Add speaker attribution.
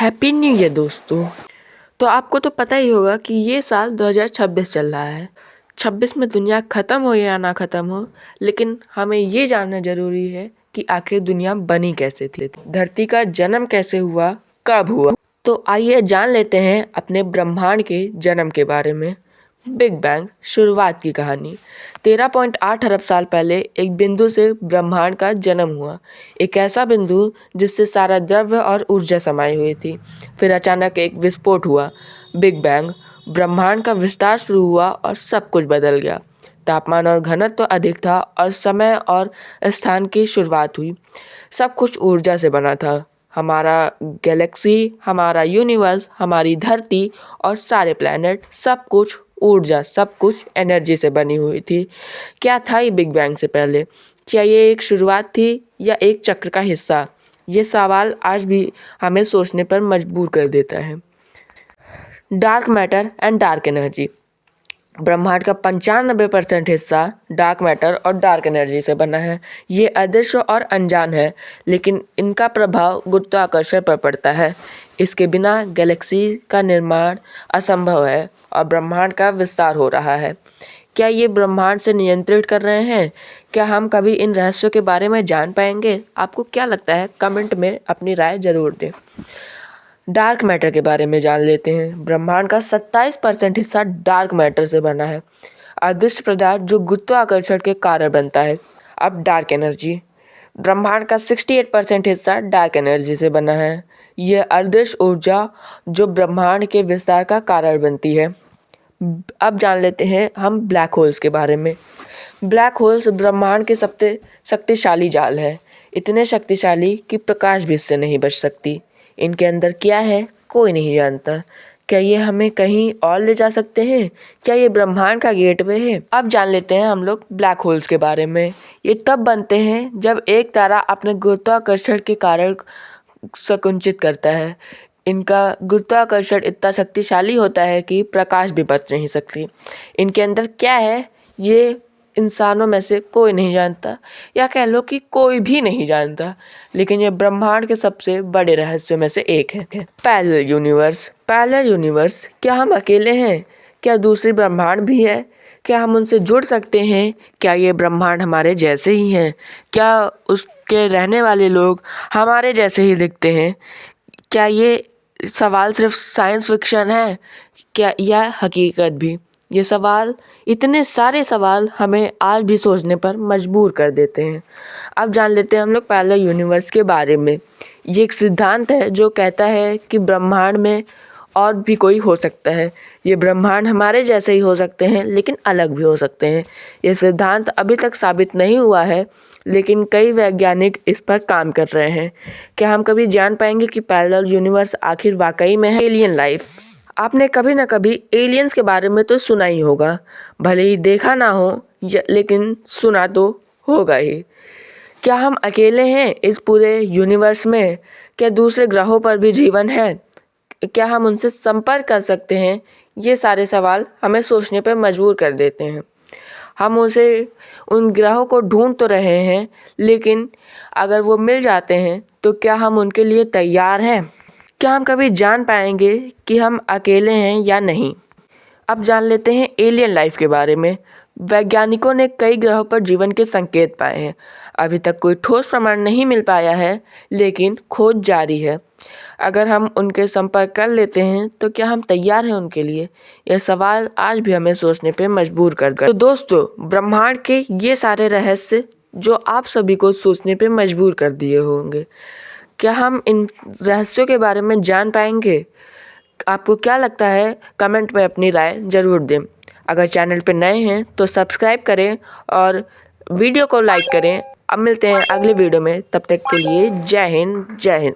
Speaker 1: Happy new year दोस्तों। तो आपको तो पता ही होगा कि ये साल 2026 चल रहा है। 26 में दुनिया ख़त्म हो या ना ख़त्म हो, लेकिन हमें ये जानना ज़रूरी है कि आखिर दुनिया बनी कैसे थी, धरती का जन्म कैसे हुआ, कब हुआ। तो आइए जान लेते हैं अपने ब्रह्मांड के जन्म के बारे में। बिग बैंग शुरुआत की कहानी। 13.8 अरब साल पहले एक बिंदु से ब्रह्मांड का जन्म हुआ। एक ऐसा बिंदु जिससे सारा द्रव्य और ऊर्जा समाई हुई थी। फिर अचानक एक विस्फोट हुआ, बिग बैंग। ब्रह्मांड का विस्तार शुरू हुआ और सब कुछ बदल गया। तापमान और घनत्व तो अधिक था और समय और स्थान की शुरुआत हुई। सब कुछ ऊर्जा से बना था। हमारा गैलेक्सी, हमारा यूनिवर्स, हमारी धरती और सारे प्लैनेट, सब कुछ ऊर्जा, सब कुछ एनर्जी से बनी हुई थी। क्या था ये बिग बैंग से पहले? क्या ये एक शुरुआत थी या एक चक्र का हिस्सा? ये सवाल आज भी हमें सोचने पर मजबूर कर देता है। Dark matter and dark energy. ब्रह्मांड का 95% हिस्सा डार्क मैटर और डार्क एनर्जी से बना है। ये अदृश्य और अनजान है, लेकिन इनका प्रभाव गुरुत्वाकर्षण पर पड़ता है। इसके बिना गैलेक्सी का निर्माण असंभव है और ब्रह्मांड का विस्तार हो रहा है। क्या ये ब्रह्मांड से नियंत्रित कर रहे हैं? क्या हम कभी इन रहस्यों के बारे में जान पाएंगे? आपको क्या लगता है? कमेंट में अपनी राय जरूर दें। डार्क मैटर के बारे में जान लेते हैं। ब्रह्मांड का 27% हिस्सा डार्क मैटर से बना है, अदृश्य पदार्थ जो गुरुत्वाकर्षण के कारण बनता है। अब डार्क एनर्जी। ब्रह्मांड का 68% हिस्सा डार्क एनर्जी से बना है। यह अदृश्य ऊर्जा जो ब्रह्मांड के विस्तार का कारण बनती है। अब जान लेते हैं हम ब्लैक होल्स के बारे में। ब्लैक होल्स ब्रह्मांड के सबसे शक्तिशाली जाल है, इतने शक्तिशाली कि प्रकाश भी इससे नहीं बच सकती। इनके अंदर क्या है कोई नहीं जानता। क्या ये हमें कहीं और ले जा सकते हैं? क्या ये ब्रह्मांड का गेटवे है? अब जान लेते हैं हम लोग ब्लैक होल्स के बारे में। ये तब बनते हैं जब एक तारा अपने गुरुत्वाकर्षण के कारण संकुचित करता है। इनका गुरुत्वाकर्षण इतना शक्तिशाली होता है कि प्रकाश भी बच नहीं सकती। इनके अंदर क्या है ये इंसानों में से कोई नहीं जानता, या कह लो कि कोई भी नहीं जानता। लेकिन ये ब्रह्मांड के सबसे बड़े रहस्यों में से एक है। Parallel universe. पैरेलल यूनिवर्स, क्या हम अकेले हैं? क्या दूसरी ब्रह्मांड भी है? क्या हम उनसे जुड़ सकते हैं? क्या ये ब्रह्मांड हमारे जैसे ही हैं? क्या उसके रहने वाले लोग हमारे जैसे ही दिखते हैं? क्या ये सवाल सिर्फ साइंस फिक्शन है क्या या हकीकत भी? ये सवाल, इतने सारे सवाल हमें आज भी सोचने पर मजबूर कर देते हैं। अब जान लेते हैं हम लोग पैरेलल यूनिवर्स के बारे में। ये एक सिद्धांत है जो कहता है कि ब्रह्मांड में और भी कोई हो सकता है। ये ब्रह्मांड हमारे जैसे ही हो सकते हैं, लेकिन अलग भी हो सकते हैं। ये सिद्धांत अभी तक साबित नहीं हुआ है, लेकिन कई वैज्ञानिक इस पर काम कर रहे हैं। क्या हम कभी जान पाएंगे कि पैरेलल यूनिवर्स आखिर वाकई में है? Alien life. आपने कभी ना कभी एलियंस के बारे में तो सुना ही होगा, भले ही देखा ना हो लेकिन सुना तो होगा ही। क्या हम अकेले हैं इस पूरे यूनिवर्स में? क्या दूसरे ग्रहों पर भी जीवन है? क्या हम उनसे संपर्क कर सकते हैं? ये सारे सवाल हमें सोचने पर मजबूर कर देते हैं। हम उन ग्रहों को ढूंढ तो रहे हैं, लेकिन अगर वो मिल जाते हैं तो क्या हम उनके लिए तैयार हैं? क्या हम कभी जान पाएंगे कि हम अकेले हैं या नहीं? अब जान लेते हैं एलियन लाइफ के बारे में। वैज्ञानिकों ने कई ग्रहों पर जीवन के संकेत पाए हैं। अभी तक कोई ठोस प्रमाण नहीं मिल पाया है, लेकिन खोज जारी है। अगर हम उनके संपर्क कर लेते हैं तो क्या हम तैयार हैं उनके लिए? यह सवाल आज भी हमें सोचने पे मजबूर कर। तो दोस्तों, ब्रह्मांड के ये सारे रहस्य जो आप सभी को सोचने पे मजबूर कर दिए होंगे, क्या हम इन रहस्यों के बारे में जान पाएंगे? आपको क्या लगता है? कमेंट में अपनी राय ज़रूर दें। अगर चैनल पर नए हैं तो सब्सक्राइब करें और वीडियो को लाइक करें। अब मिलते हैं अगले वीडियो में, तब तक के लिए जय हिंद, जय हिंद।